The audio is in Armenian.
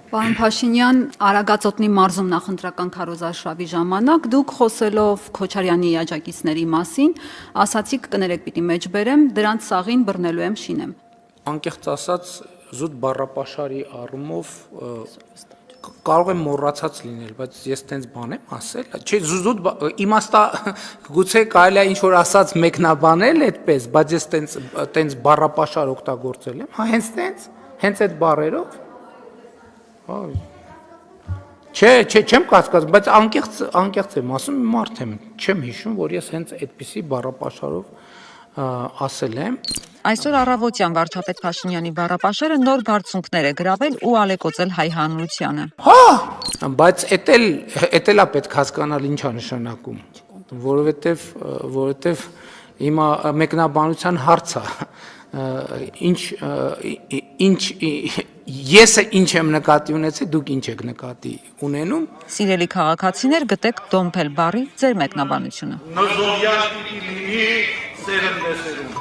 Պարոն Փաշինյան, Արագածոտնի մարզում նախընտրական քարոզարշավի ժամանակ դուք խոսելով Քոչարյանի աջակիցների մասին, ասացիք կներեք պիտի մեջբերեմ, դրանց սաղին բռնելու եմ շինեմ։ Անկեղծ ասած, զուտ բառապաշարի առումով կարող եմ մոռացած լինել, բայց ես տենց բան եմ ասել, չէ, զուտ իմաստա գուցե կարելի է ինչ որ ասած մեկնաբանել այդպես, բայց ես տենց բառապաշար օգտագործել եմ, հա հենց այդ բառերով։ Չէ, չեմ կասկածում, բայց անկեղծ եմ ասում, մարդ եմ, չեմ հիշում, որ ես հենց այդպիսի բառապաշարով ասել եմ։ Այսօր առավոտյան վարչապետ Փաշինյանի բառապաշարը նոր բարձունքներ է գրավել ու ալեկոծել հայ հանրությանը։ Հա, բայց էդ էլա պետք հասկանալ ինչ է նշանակում, որովհետև հիմա մեկնաբանության հարց է, եսը ինչ եմ նկատի ունեցել, դուք ինչ եք նկատի ունենում։ Սիրելի քաղաքացիներ, գտեք Դոմփել բառի ձեր մեկնաբանությունը։ Նոզովյան պիտի լինի սերնդեսերում։